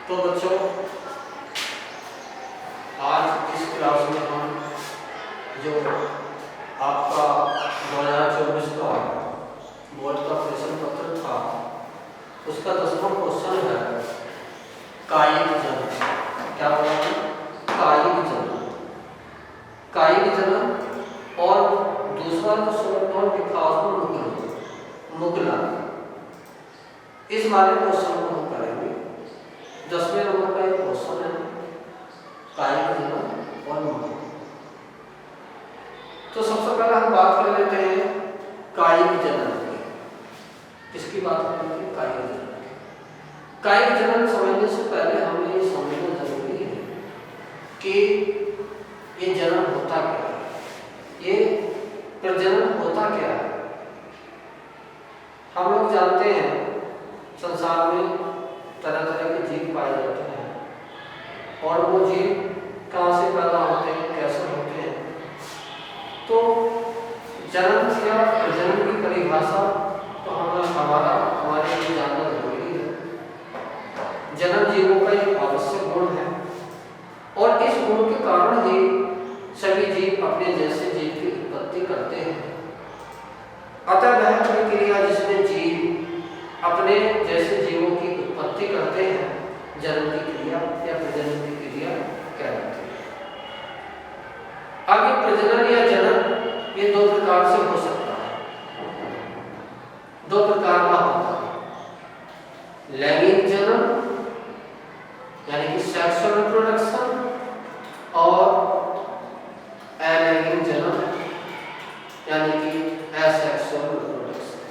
तो बच्चों, आज इस क्लास में हम जो आपका 2024 का बोर्ड का प्रश्न पत्र था उसका 10वां क्वेश्चन है कायिक जन्म। क्या बोला? कायिक जन्म। कायिक जन्म और दूसरा जो शब्द और लिखा उसमें मुगला। इस वाले क्वेश्चन को हम करेंगे। 10वें नंबर का एक क्वेश्चन है कायिक जन्म और मुगला। तो सबसे पहले हम बात कर लेते हैं कायिक जन्म की। किसकी बात करेंगे? कायिक जन्म की। कायिक जन्म समझने से पहले हमें ये समझना जरूरी है कि ये जन्म होता क्या है, ये प्रजनन होता क्या है। हम लोग जानते हैं संसार में तरह तरह के जीव पाए जाते हैं और वो जीव कहाँ से पैदा होते हैं, कैसे होते हैं। तो जन्म या प्रजनन की परिभाषा तो हमारे लिए जानना जरूरी है। जन्म जीवों का एक आवश्यक गुण है और इस गुण के कारण ही सभी जीव अपने जैसे जीव की उत्पत्ति करते हैं। अतः वह प्रक्रिया जिसमें जीव अपने जैसे जीवों की उत्पत्ति करते हैं जन्म की क्रिया या प्रजनन की क्रिया कहलाती है। अब ये प्रजनन या जन्म ये दो प्रकार से हो सकता है। दो प्रकार का होता है, लैंगिक जन्म यानी कि सेक्सुअल रिप्रोडक्शन और अलैंगिक जन्म यानी कि एसेक्सुअल रिप्रोडक्शन।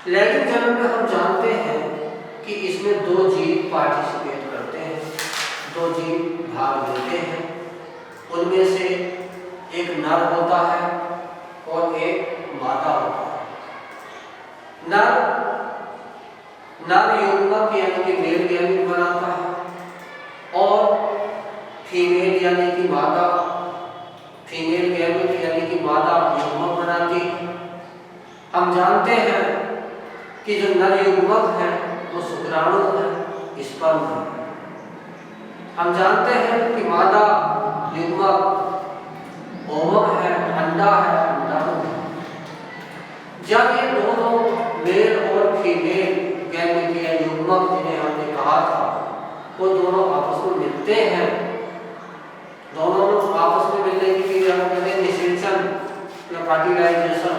लैंगिक जन्म में हम जानते हैं कि इसमें दो जीव पार्टिसिपेट करते हैं, दो जीव भाग लेते हैं। उनमें से एक नर होता है और एक मादा होता है। नर युग्मक यानी कि मेल गैमेट बनाता है और फीमेल यानी कि मादा फीमेल गैमेट यानी कि मादा युग्मक बनाती है। हम जानते हैं कि जो नर युग्मक है वो शुक्राणु है, स्पर्म है। हम जानते हैं कि मादा युग्मक ओवम है, अंडा है, अंडाणु है। जब ये दोनों मेल और फीमेल गैमेट या युग्मक जिन्हें हमने कहा था वो दोनों आपस में मिलते हैं, दोनों आपस में मिलने की क्रिया को कहते हैं निषेचन या फर्टिलाइजेशन।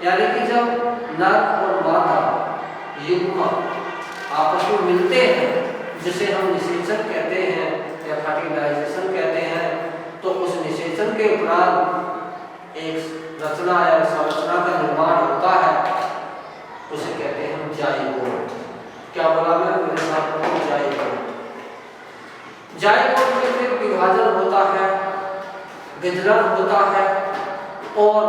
यानी कि जब नर और मादा युग्मक आपस में मिलते हैं जिसे हम निषेचन कहते हैं या फर्टिलाइजेशन कहते हैं, तो उस निषेचन के उपरांत एक रचना या संरचना का निर्माण होता है, उसे कहते हैं हम जाइगोट। क्या बोला मैं? मेरे साथ बोलो, जाइगोट। जाइगोट में फिर विभाजन होता है, वितरण होता है और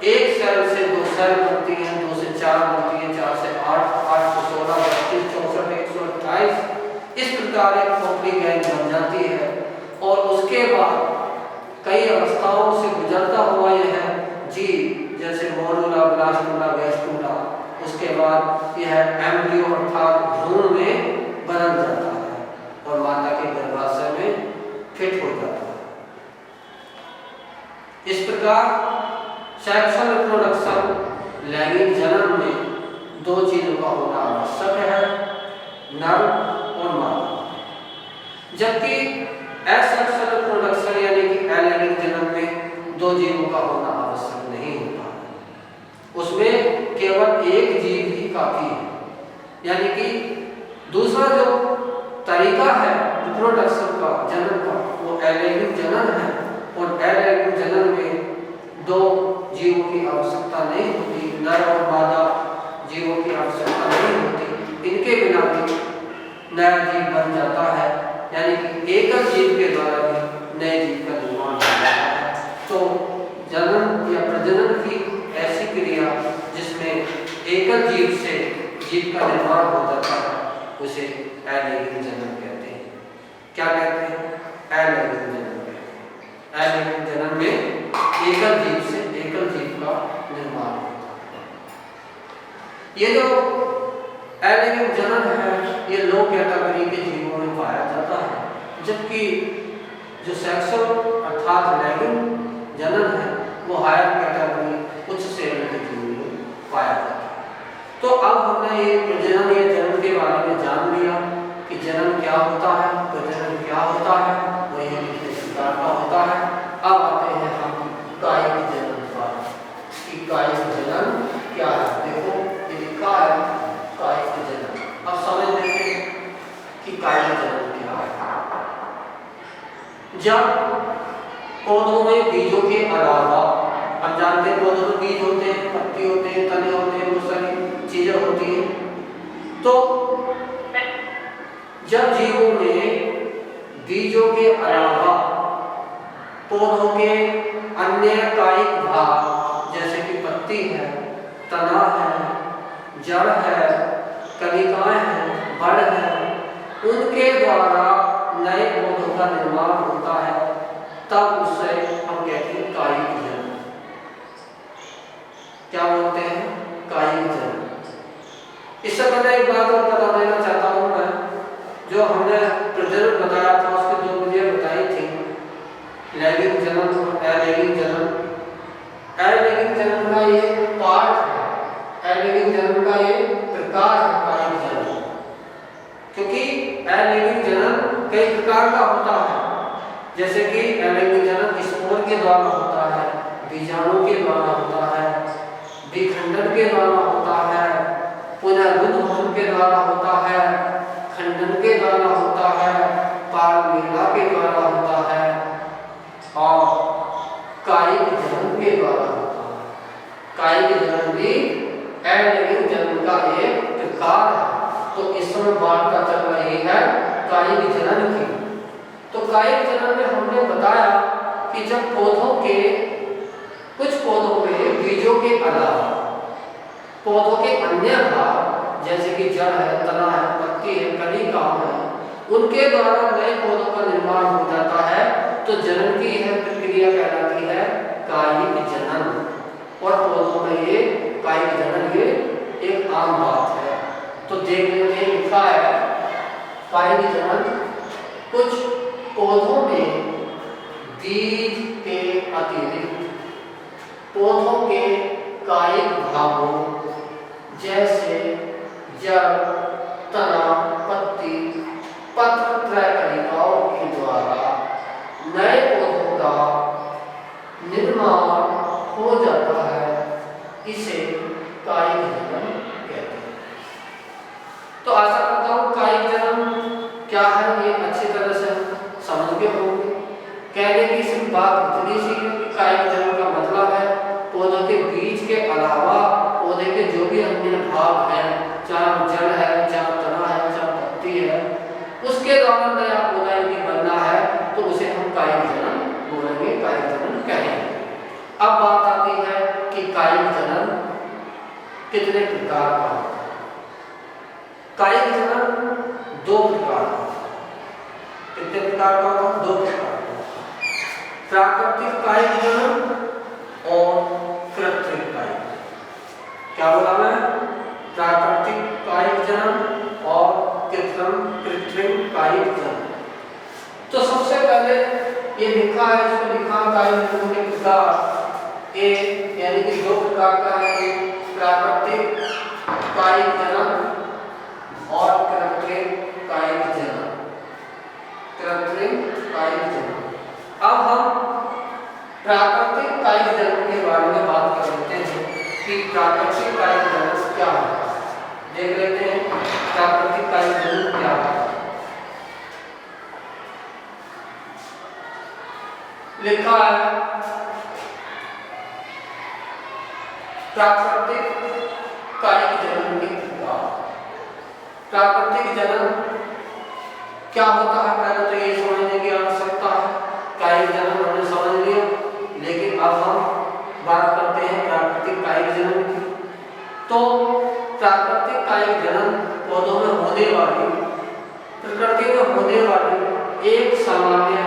एक सेल से दो सेल बनती हैं, 2 से 4 बनती हैं, 4 से 8, 8 से 16, 32, 64, 128। इस प्रकार एक खोपड़ी गैंग बन जाती है और उसके बाद कई अवस्थाओं से गुजरता हुआ यह जीव जैसे मोरूला, ब्लास्टूला, गैस्टूला, उसके बाद यह एम्ब्रियो अर्थात भ्रूण में बदल जाता है और माता के गर्भाशय में फिट हो जाता है। इस प्रकार सेक्सुअल रिप्रोडक्शन लैंगिक जन्म में दो चीजों का होना आवश्यक है, नर और मादा। जबकि एसेक्सुअल रिप्रोडक्शन यानी कि अलैंगिक जन्म में दो जीवों का होना आवश्यक नहीं होता। उसमें केवल एक जीव ही काफी है। यानी कि दूसरा जो तरीका है रिप्रोडक्शन का, जन्म का, वो अलैंगिक जन्म है और अलैंगिक जन्म में दो जीवों की आवश्यकता नहीं होती, नर और मादा जीवों की आवश्यकता नहीं होती। इनके बिना भी नया जीव बन जाता है, यानी कि एकल जीव के द्वारा भी नए जीव का निर्माण होता है। तो जन्म या प्रजनन की ऐसी क्रिया जिसमें एकल जीव से जीव का निर्माण हो जाता है उसे अलैंगिक जन्म कहते हैं। क्या कहते हैं? अलैंगिक जन्म कहते हैं। अलैंगिक जन्म में एकल जीव से एकल जीव का निर्माण होता है। ये जो अलैंगिक जनन है ये लो कैटेगरी के जीवों में पाया जाता है, जबकि जो सेक्सुअल अर्थात लैंगिक जनन है वो हायर कैटेगरी उच्च श्रेणी के जीवों में पाया जाता है। तो अब हमने ये प्रजनन या जन्म के बारे में जान लिया कि जन्म क्या होता है, प्रजनन क्या होता है, वो ये कितने प्रकार का होता है। अब आते हैं हम कायिक जनन पर कि कायिक जनन क्या है। देखो ये लिखा है कायिक जनन। अब समझ लेते हैं कि कायिक जनन क्या है। जब पौधों में बीजों के अलावा, हम जानते हैं पौधों में बीज होते हैं, पत्ती होते हैं, तने होते हैं, बहुत सारी चीजें होती हैं। तो जब जीवों में बीजों के अलावा पौधों के अन्य कायिक भाग जैसे कि पत्ती है, तना है, जड़ है, कलिकाएं हैं, बड़ है, उनके द्वारा नए पौधों का निर्माण होता है, तब उससे हम कहते हैं कायिक जनन। क्या बोलते हैं? कायिक जनन। इससे पहले एक बात और बता देना चाहता हूं मैं, जो हमने प्रजनन बताया था उसके दो विधियां बताई थी, लैंगिक जनन और अलैंगिक जनन। अलैंगिक जनन का ये पार्ट है, अलैंगिक जनन का ये प्रकार है कायिक जनन, क्योंकि अलैंगिक जनन कई प्रकार का होता है। जैसे कि अलैंगिक जनन स्पोर के द्वारा होता है, बीजाणु के द्वारा होता है, विखंडन के द्वारा होता है, पुनर्भवन के द्वारा होता है, खंडन के द्वारा होता है, पारमेला के द्वारा होता है और कायिक जनन के द्वारा होता है। कायिक जनन भी अलैंगिक जनन का एक प्रकार है। तो इस समय वार्ता चल रही है कायिक जनन की। तो कायिक जनन में हमने बताया कि जब पौधों के कुछ पौधों में बीजों के अलावा पौधों के अन्य भाग जैसे कि जड़ है, तना है, पत्ती है, कलिका है, उनके द्वारा नए पौधों का निर्माण हो जाता है, तो जनन की यह प्रक्रिया कहलाती है कायिक जनन। और पौधों में ये कायिक जनन ये एक आम बात है। तो देखने में लिखा है कायिक जनन कुछ पौधों में बीज के अतिरिक्त पौधों के कायिक भागों जैसे जड़, तना, पत्ती, पत्र, त्रैकलिकाओं के द्वारा नए पौधों का निर्माण हो जाता है, इसे कायिक जनन कहते हैं। तो आशा करता हूँ कायिक जनन क्या है ये अच्छी तरह से समझ गए होंगे। कहने की सिर्फ बात इतनी सी कि कायिक जनन का मतलब है पौधों के बीज के अलावा पौधे के जो भी अन्य भाग हैं, चाहे जड़ है, चाहे तना है, चाहे पत्ती है, उसके द्वारा नया पौधा यदि बनना है तो उसे हम कायिक जनन बोलेंगे, कायिक जनन कहेंगे। अब बात आती है कि कायिक जनन कितने प्रकार का होता है। कायिक जनन दो प्रकार का होता है। कितने प्रकार का होता है? दो प्रकार का। प्राकृतिक कायिक जनन और कृत्रिम कायिक। क्या बोला मैं? प्राकृतिक कायिक जनन और कृत्रिम कायिक जनन। तो सबसे पहले ये लिखा है, इसको लिखा कायिक जनन के प्रकार एक, यानी कि दो प्रकार का है, एक प्राकृतिक कायिक जनन और कृत्रिम कायिक जनन। कृत्रिम कायिक जनन। अब हम प्राकृतिक कायिक जनन के बारे में बात कर लेते हैं कि प्राकृतिक कायिक जनन क्या है। देख लेते हैं प्राकृतिक कायिक जनन क्या है। लिखा है प्राकृतिक कायिक जनन की प्रकार। प्राकृतिक जनन क्या होता है पहले तो ये समझने की आवश्यकता है। कायिक जनन हमने समझ लिया, लेकिन अब हम बात करते हैं प्राकृतिक कायिक जनन की। तो प्राकृतिक कायिक जनन पौधों में होने वाली, प्रकृति में होने वाली एक सामान्य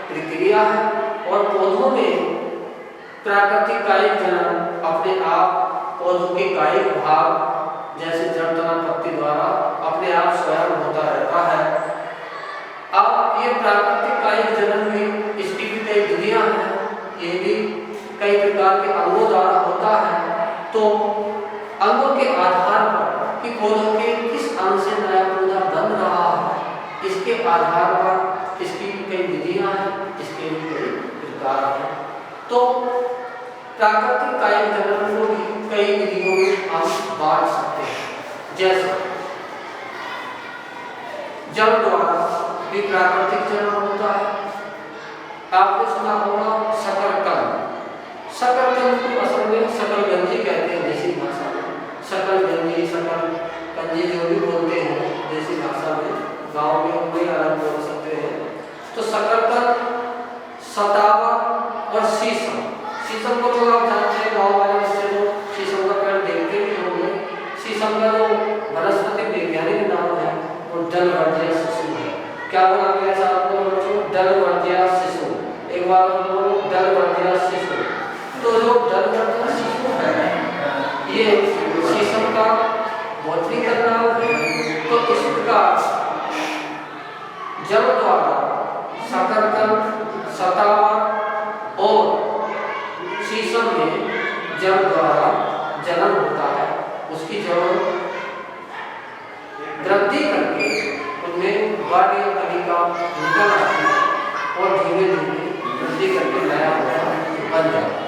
प्रक्रिया है और पौधों में प्राकृतिक कायिक जनन अपने आप पौधों के कायिक भाग जैसे जड़, तना, पत्ती द्वारा के आधार पर कि पौधों के किस अंग से नया पौधा बन रहा है, इसके आधार पर इसकी कई विधियां हैं, इसके भी कई प्रकार हैं। तो प्राकृतिक कायिक जनन को भी कई विधियों में हम बांट सकते हैं। जैसे जल द्वारा भी प्राकृतिक जनन होता है। आपने सुना होगा शकरकंद। शकरकंद को असल में शकरगंजी कहते हैं देसी भाषा में। शकरगंजी, शकरकंजी जो भी बोलते हैं देसी भाषा में, गांव में उनमें अलग बोल सकते हैं। तो शकरकंद, सतावा और शीशम। शीशम को तो आप जानते हैं, गाँव वाले इससे तो शीशम का पेड़ देखते भी होंगे। शीशम का जो वनस्पति वैज्ञानिक नाम है वो डलवर्जिया शिशु है। क्या बोला गया साहब को बच्चों? डलवर्जिया शिशु। एक बार बोलो डलवर्जिया शिशु। तो जो डलवर्जिया शिशु है ये शीशम का बॉटनी का नाम है। तो इस प्रकार जल द्वारा शकरकंद, सतावा और शीशम में जल द्वारा जनन होता है। उसकी जड़ वृद्धि करके उनमें बड़ या कलिका निकल आती है और धीरे धीरे वृद्धि करके नया पौधा बन जाता है।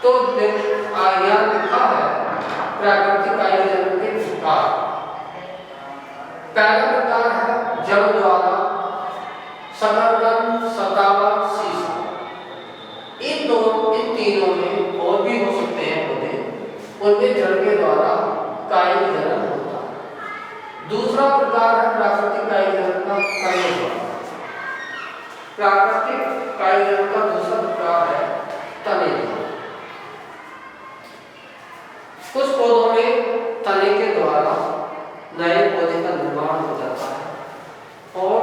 तो यहाँ लिखा है प्राकृतिक कायिक जनन के प्रकार। पहला प्रकार है जल द्वारा शकरकंद, सतावा, शीशम। इन तीनों में और भी हो सकते हैं पौधे, उनके जड़ के द्वारा कायिक जनन होता है। दूसरा प्रकार है प्राकृतिक कायिक जनन का तने द्वारा। प्राकृतिक कायिक जनन का दूसरा प्रकार है तने द्वारा। कुछ पौधों में तने के द्वारा नए पौधे का निर्माण हो जाता है और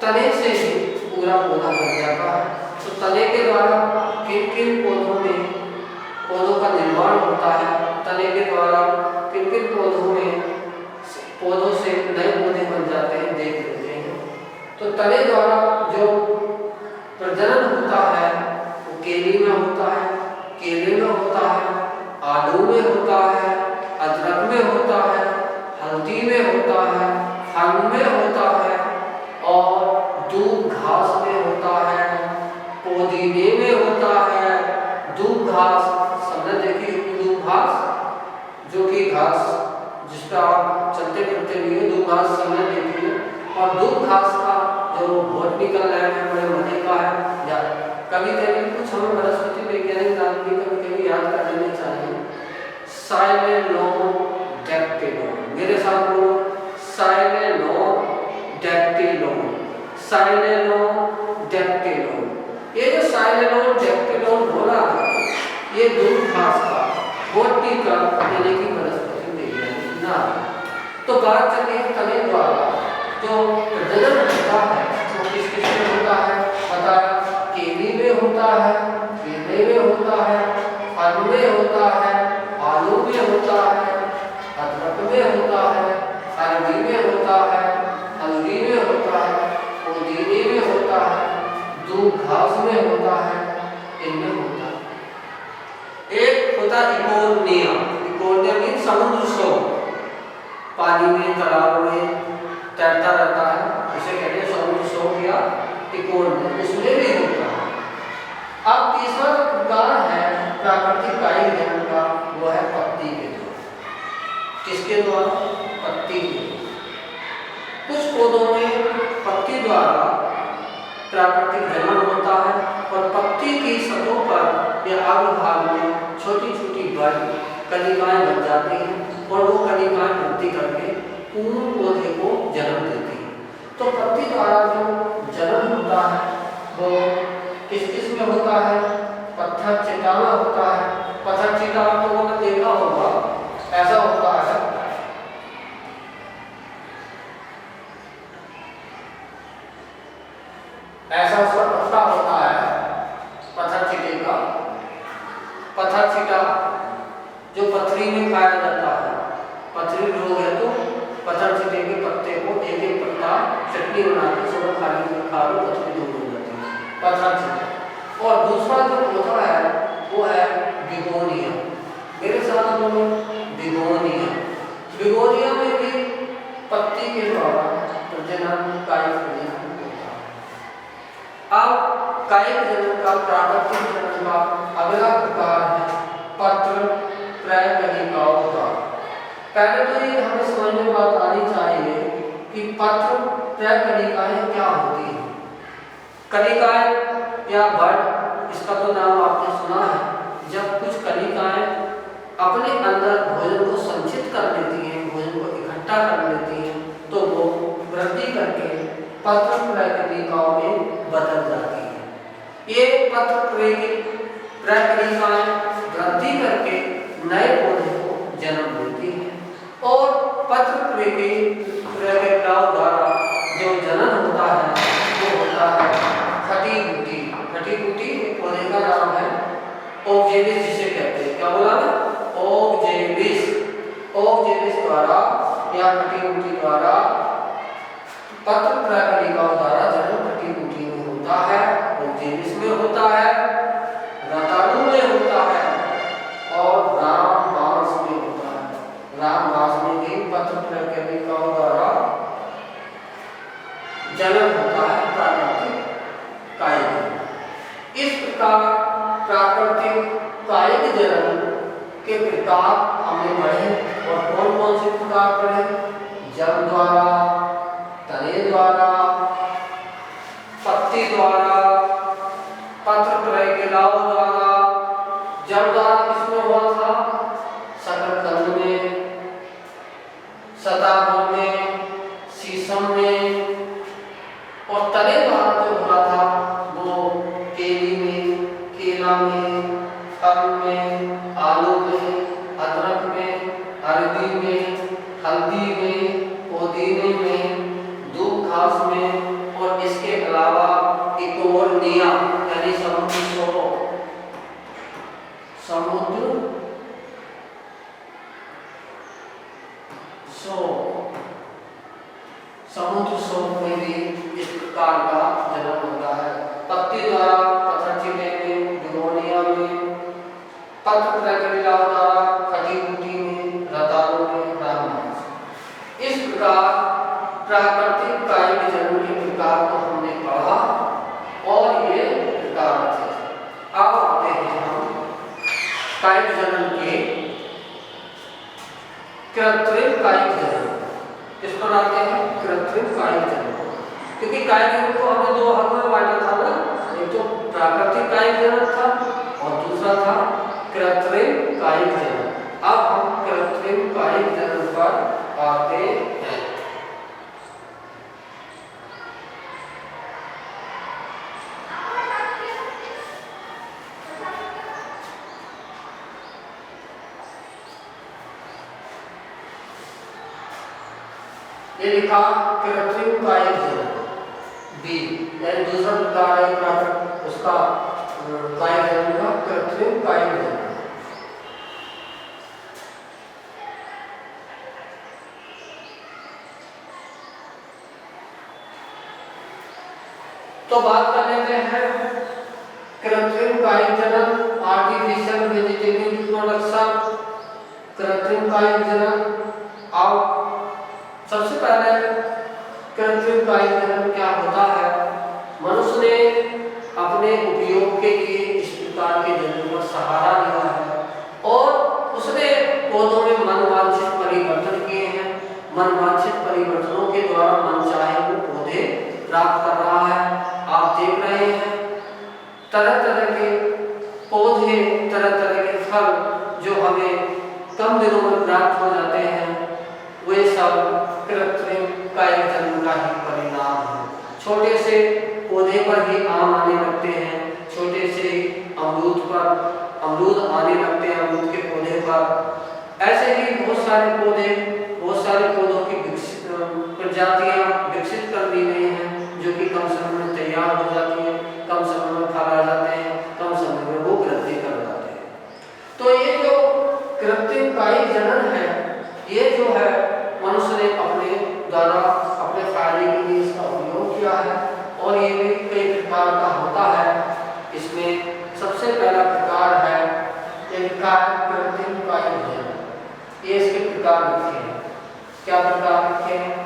तने से ही पूरा पौधा बन जाता है। तो तने के द्वारा किन किन पौधों में पौधों का निर्माण होता है, तने के द्वारा किन किन पौधों से नए पौधे बन जाते हैं, देख लेते हैं। तो तने द्वारा जो प्रजनन होता है वो केली में होता है, केले में होता है, आलू में होता है, अदरक में होता है, हल्दी में होता है, फल में होता है और दूब घास में होता है, पुदीने में होता है। दूब घास सबने देखी होगी, दूब घास जो कि घास जिस पर आप चलते फिरते हुए दूब घास सबने देखी है। और दूब घास का जो बॉटनिकल नेम है बड़े मजे का है। या कभी कभी कुछ हमें वनस्पति वैज्ञानिक नाम भी कभी कभी याद कर लेने चाहिए। साइलेनोडैक्टिलम, मेरे साथ बोलो साइलेनोडैक्टिलम, साइलेनोडैक्टिलम। ये जो साइलेनोडैक्टिलम बोला है ये दूब घास का बॉटनिकल यानी कि वनस्पति वैज्ञानिक नाम है। तो बात चलिए तने द्वारा जो प्रजनन होता है वो किस किस में होता है बताया। केली में होता है, केले में होता है, फल में होता है, आलू में होता है, अदरक में होता है, अरबी में होता है, हल्दी में होता है, पुदीने में होता है, दूब घास में होता है, इनमें होता है। एक होता है इकोनिया। इकोनिया मीन समुद्र सो, पानी में तालाब में तैरता रहता है, उसे कहते हैं समुद्र सो या इकोनिया, उसमें भी होता है। अब तीसरा जो प्रकार है प्राकृतिक कायिक जनन का वो है पत्ती के द्वारा। किसके द्वारा? पत्ती के द्वारा। कुछ पौधों में पत्ती द्वारा प्राकृतिक जनन होता है और पत्ती की सतहों पर या अग्र भाग में छोटी छोटी बड़ी कलिकाएं बन जाती हैं और वो कलिकाएं वृद्धि करके पूर्ण पौधे को जन्म देती हैं। तो पत्ती द्वारा जो जनन होता है वो किस किस में होता है? पत्थर चिटा में होता है। पत्थर चिटा आप लोगों ने देखा होगा, ऐसा होता है ऐसा उसका पत्ता होता है पत्थर चीटे का। पत्थर चीटा जो पथरी में पाया जाता है, पथरी रोग है तो पत्थर चीटे के पत्ते को एक एक पत्ता चटनी बना के सुबह खाली खा लो, पथरी दूर हो जाती है, पत्थर चीटा। और दूसरा जो पौधा है वो है बिगोनिया। मेरे साथ बोलो बिगोनिया। बिगोनिया में भी पत्ती के द्वारा प्रजनन कायिक प्रजनन होता है। अब कायिक जनन का प्राकृतिक जनन का अगला प्रकार है पत्र त्रैकणिकाओं का। पहले तो ये हमें समझ में बात आनी चाहिए कि पत्र त्रैकणिकाएं क्या होती हैं। कणिकाएं या बर्ड, इसका तो नाम आपने सुना है। जब कुछ कणिकाएं अपने अंदर भोजन को संचित कर लेती हैं, भोजन को इकट्ठा कर लेती हैं, तो वो वृद्धि करके पत्र त्रैकणिकाओं में बदल जाती है। ये पत्र त्रैकणिकाएं वृद्धि करके नए पौधे को जन्म देती हैं और पत्र त्रैकणिकाओं द्वारा जो जनन होता है वो होता है फटीबूटी। फटीबूटी पौधे का नाम है, ओगजेलिस जिसे कहते हैं। क्या बोला मैं? ओगजेलिस। ओगजेलिस द्वारा या फटीबूटी द्वारा पत्र त्रैकणिकाओं द्वारा जन्म फटीबूटी में होता है, ओगजेलिस में होता है, रतालू में होता है और रामबांस में होता है। रामबांस में भी पत्र त्रैकणिकाओं द्वारा जन्म होता है प्राकृतिक कायिक। इस प्रकार प्राकृतिक कायिक जनन के प्रकार हमने पढ़े और कौन कौन से प्रकार पढ़े? जड़ द्वारा, तने द्वारा, पत्ती द्वारा, पत्र त्रैकणिकाओं द्वारा। जड़ द्वारा किसमें हुआ था? शकरकंद में, सदाबहार में, शीशम में। और तने द्वारा जो हुआ था वो केली में, केला में, फल में, आलू में, अदरक में, अरबी में, हल्दी में, पुदीने में, दूब घास में और इसके अलावा इकोनिया यानी समुद्र शोध में भी इस प्रकार का जन्म होता है। पत्ती द्वारा पथरचीटे में, बिगोनिया में, पत्र त्रैकणिकाओं द्वारा फटीबूटी में, रतालू में, रामबांस। इस प्रकार प्राकृतिक कायिक जनन के प्रकार को हमने पढ़ा और ये प्रकार थे। अब आते हैं हम कायिक जनन के कृत्रिम कायिक जनन। इस पर आते हैं कृत्रिम कायिक जनन, क्योंकि कायिक जनन को हमने दो भागों में बांटा था ना, एक तो प्राकृतिक कायिक जनन था और दूसरा था कृत्रिम कायिक जनन। अब हम कृत्रिम कायिक जनन पर आते हैं। ये लिखा कृत्रिम कायिक जनन बी, यानी दूसरा प्रकार है उसका कायिक जनन का कृत्रिम कायिक जनन। तो बात कर लेते हैं कृत्रिम कायिक जनन, आर्टिफिशियल वेजिटेटिव रिप्रोडक्शन, कृत्रिम कायिक जनन। और सबसे पहले कृत्रिम कायिक जनन क्या होता है? मनुष्य ने अपने उपयोग के लिए इस प्रकार के जनन का सहारा लिया है और उसने पौधों में मनवांछित परिवर्तन किए हैं। मनवांछित परिवर्तनों के द्वारा मनचाहे वो पौधे प्राप्त कर रहा है। आप देख रहे हैं तरह तरह के पौधे, तरह तरह के फल जो हमें कम दिनों में प्राप्त हो जाते हैं, वे सब कृत्रिम कायिक जनन का ही परिणाम है। छोटे से पौधे पर ही आम आने लगते हैं, छोटे से अमरूद पर अमरूद आने लगते हैं, अमरूद के पौधे पर। ऐसे ही बहुत सारे पौधों की प्रजातियां विकसित कर दी गई हैं जो कि कम समय में तैयार हो जाती हैं, कम समय में फल आ जाते हैं, कम समय में वो वृद्धि कर जाते हैं। तो ये जो कृत्रिम कायिक जनन है, ये जो है मनुष्य ने अपने द्वारा अपने फायदे के लिए इसका उपयोग किया है और ये भी कई प्रकार का होता है। इसमें सबसे पहला प्रकार है कृत्रिम कायिक जनन। ये इसके प्रकार लिखे हैं। क्या प्रकार लिखे हैं?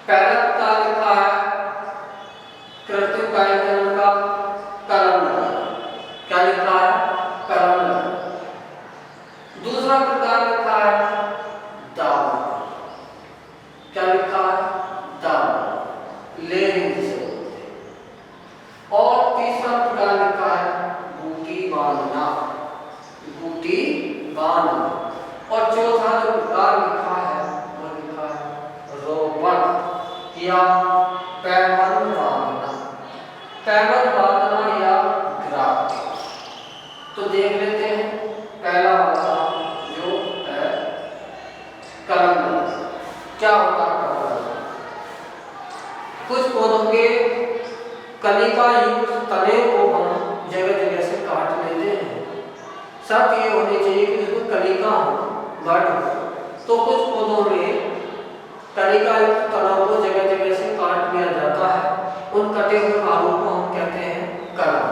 पहला प्रकार लिखा है कृत्रिम कायीकरण का कलम लगाना। क्या लिखा है? कलम लगाना। दूसरा प्रकार लिखा है दाब। क्या लिखा है? दाब, लेयरिंग जिसे बोलते हैं। और तीसरा प्रकार लिखा है बूटी बांधना, बूटी बांधना। और चौथा जो प्रकार लिखा है वो लिखा है रोपण या पैबंद बांधना, पैबंद बांधना या ग्राफ्ट। तो देख लेते हैं पहला वाला जो है कलम। क्या होता है कलम? कुछ पौधों के कलिका युक्त तने को हम जगह जगह से काट लेते हैं। शर्त ये होनी चाहिए कि उसमें कलिका हो, बट तो कुछ पौधों में कलिका युक्त तनों को जगह जगह से काट दिया जाता है। उन कटे हुए भागों को हम कहते हैं कलम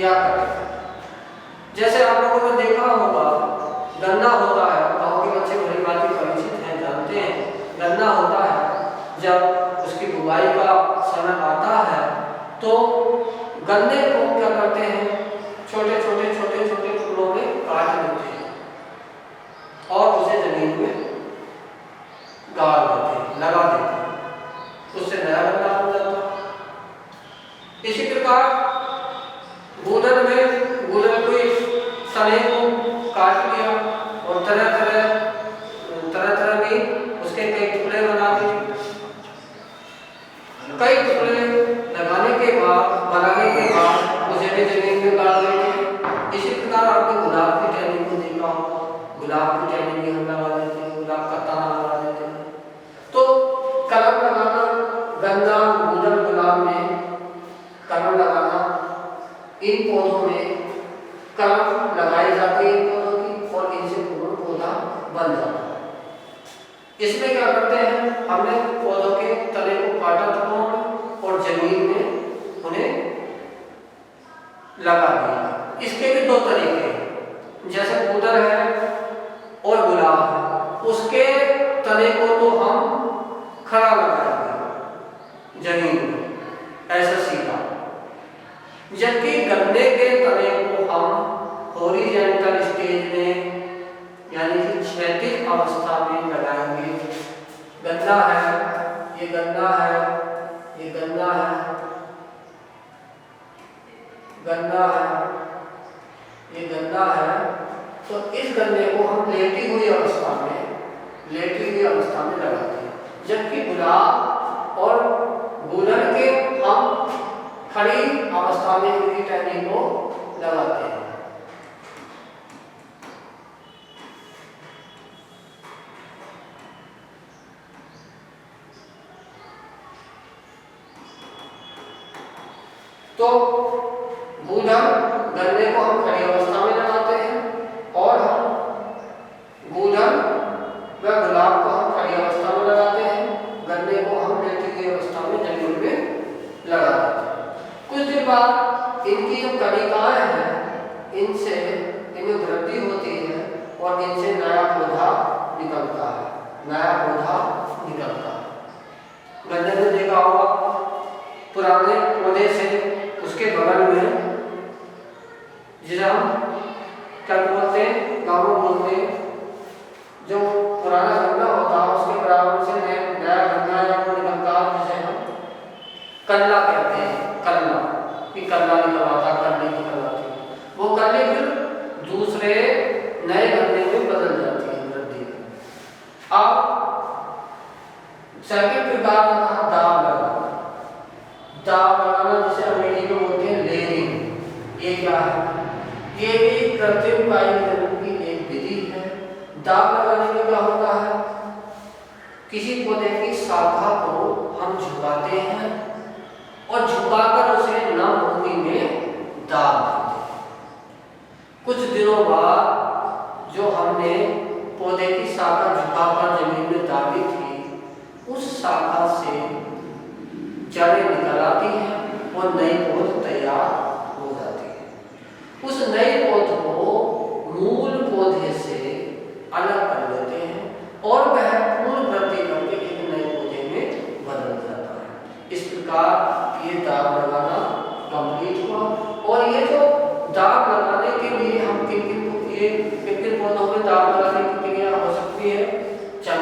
या कटे। जैसे आप लोगों ने देखा होगा गन्ना होता है, गाँव के बच्चे भली भांति परिचित हैं, जानते हैं। गन्ना होता है, जब उसकी बुवाई का समय आता है तो गन्ने को क्या करते हैं, छोटे छोटे टुकड़ों में काट लेते हैं और उसे जमीन में गाड़ देते हैं, लगा देते हैं, उससे नया गन्ना हो जाता है। इसी प्रकार गूदन कोई तने को काट लिया और तरह तरह भी उसके कई टुकड़े बना दिए। कई टुकड़े बनाने के बाद उसे भी जमीन में गाड़ देते। इसी प्रकार आपने गुलाब की टहनी को देखा होगा, गुलाब की टहनी भी हम लगा देते हैं, गुलाब का तना लगा देते हैं। तो कलम लगाना, गन्ना, गूदन, गुलाब में कलम लगाना, इन पौधों में कलम लगाई जाती है इन पौधों की, और इनसे पूर्ण पौधा बन जाता है। इसमें क्या करते हैं, हमने पौधों के तने को काटा टुकड़ों में और जमीन में उन्हें लगा दिया। इसके भी दो तरीके हैं, जैसे गूदन है और गुलाब है, उसके तने को तो हम खड़ा लगाएंगे जमीन में, ऐसा सीधा। जबकि गन्ने के तने को हम हॉरिजॉन्टल स्टेज में यानी कि क्षैतिज अवस्था में लगाएंगे। गन्ना है, ये गन्ना है, ये गन्ना है, गन्ना है, ये गन्ना है। तो इस गन्ने को हम लेटी हुई अवस्था में लगाते हैं। जबकि गुलाब और गूदन के हम खड़ी अवस्था में इनकी टहनी को लगाते हैं। तो गूदन गन्ने को हम खड़ी अवस्था में लगाते हैं और हम गूदन व गुलाब को हम खड़ी अवस्था में लगाते हैं, गन्ने को हम लेटी हुई अवस्था में जमीन में लगा देते हैं। कुछ दिन बाद इनकी जो कलिकाएं हैं, इनसे इनमें वृद्धि होती है और इनसे नया पौधा निकलता है, नया पौधा निकलता है। गन्ने में देखा होगा पुराने पौधे से उसके बगल में, जिसे हम क्या बोलते हैं, गाँव में बोलते हैं, जो पुराना गन्ना होता है उसके बराबर से नया गन्ना या वो निकलता है, जिसे हम कल्ला कहते हैं। कल्ला कि कल्ला निकल आता, कल्ली निकल आती, वो कल्ली फिर दूसरे नए गन्ने में बदल जाती है वृद्धि में। अब सेकंड प्रकार का दाब लगाना, दाब लगाना जिसे अंग्रेजी में बोलते हैं लेयरिंग। ये क्या है? ये भी कृत्रिम कायीकरण की एक विधि है। दाब लगाने में क्या होता है, किसी पौधे की शाखा को हम झुकाते हैं और झुकाकर उसे नम भूमि में दाब देते हैं। कुछ दिनों बाद जो हमने पौधे की शाखा झुकाकर जमीन में दाबी थी, उस शाखा से जड़ें निकल आती हैं और नई पौध तैयार हो जाती है। उस नई पौध को मूल पौधे से अलग कर लेते हैं और वह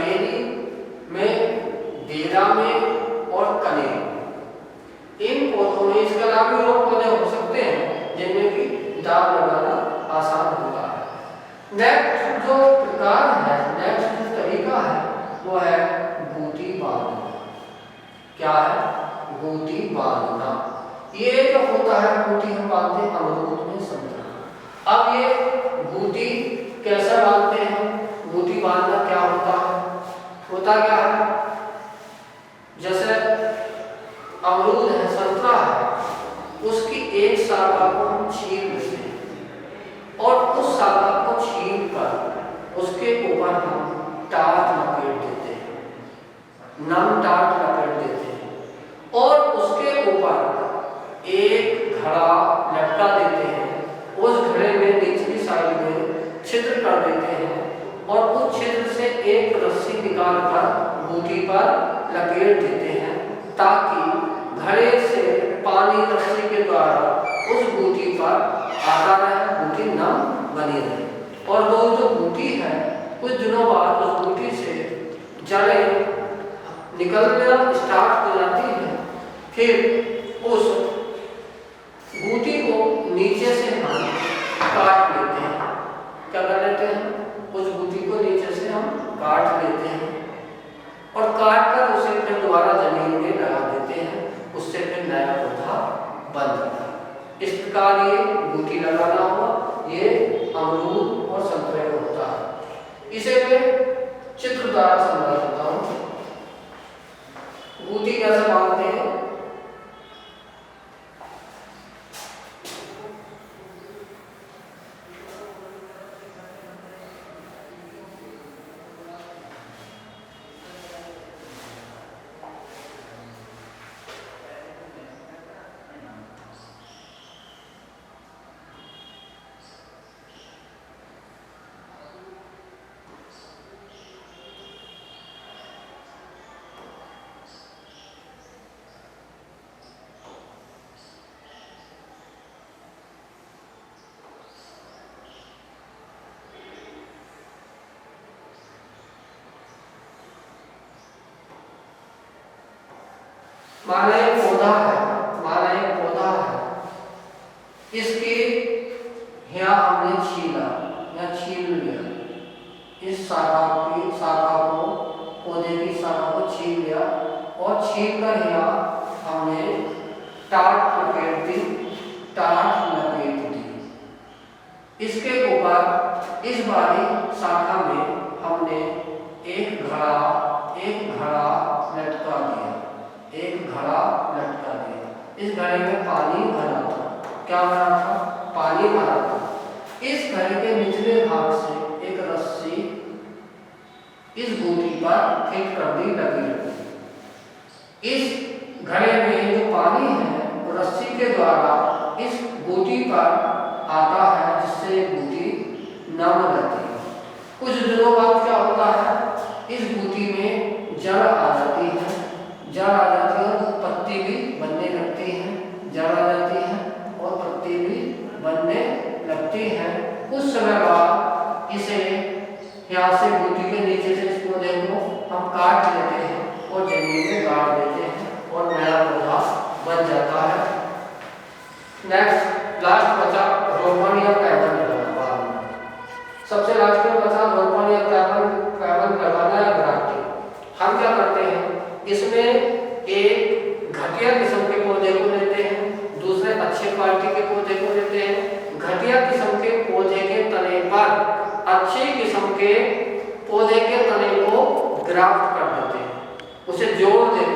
चमेली में, बेला में और कनेर, इन पौधों में, इसके अलावा भी और पौधे हो सकते हैं जिनमें भी दाग लगाना आसान होता है। नेक्स्ट जो प्रकार है, नेक्स्ट जो तरीका है वो है बूटी बांधना। क्या है? बूटी बांधना। ये जो होता है बूटी हम बांधते हैं अमरूद में, संतरा। अब ये बूटी कैसे बांधते हैं? बूटी बांधना क्या होता है? होता क्या है, जैसे अमरूद है, संतरा है, उसकी एक शाखा को हम छील लेते हैं और उस शाखा को छील कर उसके ऊपर हम टाट लपेट देते हैं, नम टाट लपेट देते हैं और उसके ऊपर एक घड़ा लटका देते हैं। उस घड़े में निचली साइड में छिद्र कर देते हैं और उस छिद्र से एक रस्सी निकाल कर बूटी पर लपेट देते हैं ताकि घड़े से पानी रस्सी के द्वारा उस बूटी पर आता रहे, बूटी नम बनी रहे। और वो जो बूटी है कुछ दिनों बाद उस बूटी से जड़ें निकलना स्टार्ट हो जाती है। फिर उस बूटी को नीचे से हम काट लेते हैं। क्या कर लेते हैं? उस बूटी को नीचे से हम काट लेते हैं और काट कर उसे फिर दोबारा जमीन में लगा देते हैं, उससे फिर नया पौधा बन जाता है। इस प्रकार ये बूटी लगाना हुआ, ये अमरूद और संतरे को होता है। इसे मैं चित्र द्वारा समझा देता हूँ। बूटी कैसे बांधते हैं? माना एक पौधा है, माना एक पौधा है, इसके यहाँ हमने छीला या छील लिया, इस शाखा को, पौधे की शाखा को छील लिया और छील कर यहाँ हमने टाट लपेट दी, टाट लपेट दी। इसके ऊपर इस वाली शाखा में हमने एक घड़ा लटका दिया, एक घड़ा लटका दिया। इस घड़े में पानी भरा था। क्या भरा था? पानी भरा था। इस घड़े के निचले भाग से एक रस्सी इस बूटी पर फिट कर दी, लगी रही। इस घड़े में जो पानी है वो रस्सी के द्वारा इस बूटी पर आता है, जिससे बूटी नम रहती है। कुछ दिनों बाद क्या होता है, इस बूटी में जड़ आ जाती है, जड़ आ जाती है और पत्ती भी बनने लगती है, जड़ आ जाती है और पत्ती भी बनने लगती है। कुछ समय बाद इसे यहाँ से बूटी के नीचे से इस पौधे को हम काट लेते हैं और जमीन में गाड़ देते हैं और नया पौधा बन जाता है। नेक्स्ट लास्ट बचा रोपण या पैवल करवाना। सबसे लास्ट में बचा रोपण या पैवल करवाना या ग्राफ्टिंग। हम क्या करते हैं, इसमें एक घटिया किस्म के पौधे को लेते हैं, दूसरे अच्छे क्वालिटी के पौधे को लेते हैं। घटिया किस्म के पौधे के तने पर अच्छी किस्म के पौधे के तने को ग्राफ्ट कर देते हैं, उसे जोड़ देते हैं।